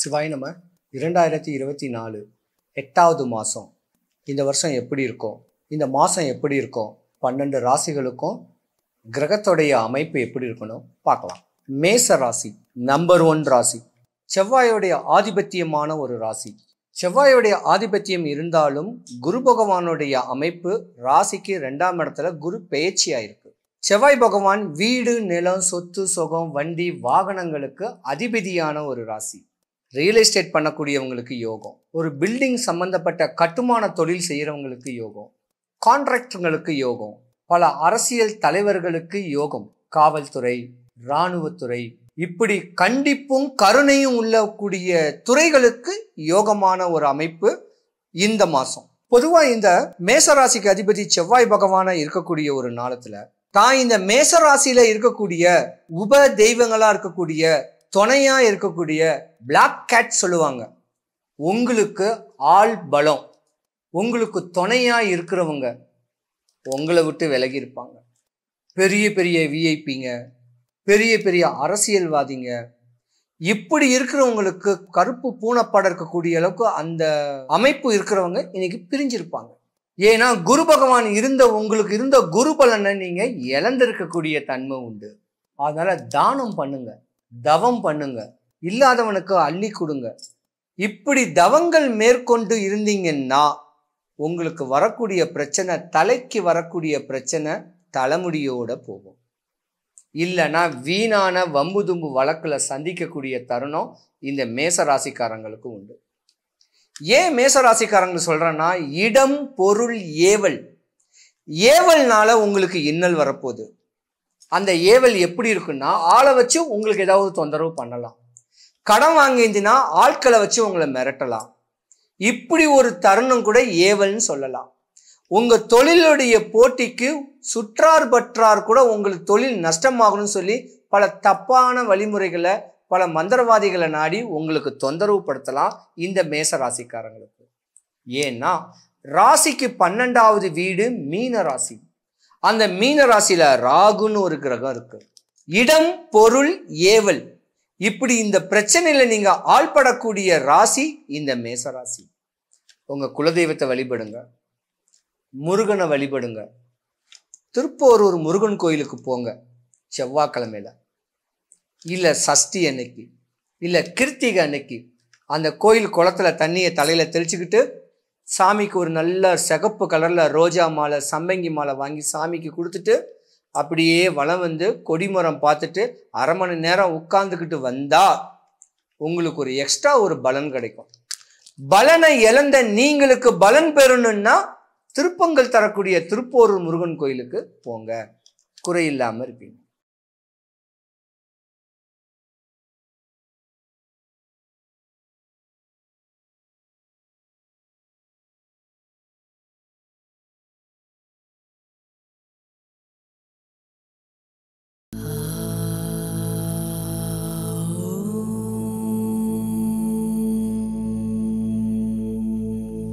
சிவாய் நம 2024 8வது மாதம் இந்த வருஷம் எப்படி இருக்கும், இந்த மாதம் எப்படி இருக்கும், 12 ராசிகளுக்கும் கிரகத்தோடைய அமைப்பு எப்படி இருக்கணும் பார்க்கலாம். மேச ராசி நம்பர் 1 ராசி, செவ்வாயோடைய ஆதிபத்தியமான ஒரு ராசி. செவ்வாயோடைய ஆதிபத்தியம் இருந்தாலும் குரு பகவானுடைய அமைப்பு ராசிக்கு 2ஆம் இடத்துல குரு பெயர்ச்சியாயிருக்கு. செவ்வாய் பகவான் வீடு, நிலம், சொத்து, சுகம், வண்டி, வாகனங்களுக்கு அதிபதியான ஒரு ராசி. ரியல் எஸ்டேட் பண்ணக்கூடியவங்களுக்கு யோகம், ஒரு பில்டிங் சம்பந்தப்பட்ட கட்டுமான தொழில் செய்கிறவங்களுக்கு யோகம், கான்ட்ராக்டர்களுக்கு யோகம், பல அரசியல் தலைவர்களுக்கு யோகம், காவல்துறை, இராணுவத்துறை, இப்படி கண்டிப்பும் கருணையும் உள்ளக்கூடிய துறைகளுக்கு யோகமான ஒரு அமைப்பு இந்த மாசம். பொதுவா இந்த மேசராசிக்கு அதிபதி செவ்வாய் பகவானா இருக்கக்கூடிய ஒரு நாளத்துல தான் இந்த மேசராசியில இருக்கக்கூடிய உப தெய்வங்களா இருக்கக்கூடிய துணையா இருக்கக்கூடிய பிளாக் கேட் சொல்லுவாங்க. உங்களுக்கு ஆள் பலம், உங்களுக்கு துணையா இருக்கிறவங்க உங்களை விட்டு விலகி இருப்பாங்க. பெரிய பெரிய விஐபிங்க, பெரிய பெரிய அரசியல்வாதிங்க, இப்படி இருக்கிறவங்களுக்கு கருப்பு பூனப்பட இருக்கக்கூடிய அளவுக்கு அந்த அமைப்பு இருக்கிறவங்க இன்னைக்கு பிரிஞ்சிருப்பாங்க. ஏன்னா குரு பகவான் உங்களுக்கு இருந்த குரு பலனை நீங்க இழந்திருக்கக்கூடிய தன்மை உண்டு. அதனால தானம் பண்ணுங்க, தவம் பண்ணுங்க, இல்லாதவனுக்கு அள்ளி கொடுங்க. இப்படி தவங்கள் மேற்கொண்டு இருந்தீங்கன்னா உங்களுக்கு வரக்கூடிய பிரச்சனை, தலைக்கு வரக்கூடிய பிரச்சனை தலைமுடியோட போகும். இல்லைன்னா வீணான வம்பு தும்பு வழக்குல சந்திக்கக்கூடிய தருணம் இந்த மேசராசிக்காரங்களுக்கு உண்டு. ஏன் மேசராசிக்காரங்களுக்கு சொல்றேன்னா, இடம், பொருள், ஏவல், ஏவல்னால உங்களுக்கு இன்னல் வரப்போகுது. அந்த ஏவல் எப்படி இருக்குன்னா, ஆளை வச்சு உங்களுக்கு ஏதாவது தொந்தரவு பண்ணலாம், கடன் வாங்கியிருந்தீங்கன்னா ஆட்களை வச்சு உங்களை மிரட்டலாம். இப்படி ஒரு தருணம் கூட ஏவல்னு சொல்லலாம். உங்க தொழிலுடைய போட்டிக்கு சுற்றார் பற்றார் கூட உங்களுக்கு தொழில் நஷ்டமாகணும்னு சொல்லி பல தப்பான வழிமுறைகளை, பல மந்திரவாதிகளை நாடி உங்களுக்கு தொந்தரவு படுத்தலாம் இந்த மேச ராசிக்காரங்களுக்கு. ஏன்னா ராசிக்கு 12வது வீடு மீன ராசி. அந்த மீன ராசியில ராகுன்னு ஒரு கிரகம் இருக்கு. இடம், பொருள், ஏவல், இப்படி இந்த பிரச்சனையில நீங்க ஆள்படக்கூடிய ராசி இந்த மேச ராசி. உங்க குலதெய்வத்தை வழிபடுங்க, முருகனை வழிபடுங்க. திருப்போரூர் முருகன் கோயிலுக்கு போங்க செவ்வாய்க்கிழமையில, இல்ல சஷ்டி அன்னைக்கு, இல்ல கிருத்திகை அன்னைக்கு. அந்த கோயில் குளத்துல தண்ணியை தலையில தெளிச்சுக்கிட்டு சாமிக்கு ஒரு நல்ல சிகப்பு கலர்ல ரோஜா மாலை, சம்பங்கி மாலை வாங்கி சாமிக்கு கொடுத்துட்டு அப்படியே வலம் வந்து கொடிமரம் பார்த்துட்டு அரை மணி நேரம் உட்கார்ந்துக்கிட்டு வந்தா உங்களுக்கு ஒரு எக்ஸ்ட்ரா ஒரு பலன் கிடைக்கும். பலனை இழந்த நீங்களுக்கு பலன் பெறணும்னா திருப்பங்கள் தரக்கூடிய திருப்போரூர் முருகன் கோயிலுக்கு போங்க, குறையில்லாம இருப்பீங்க.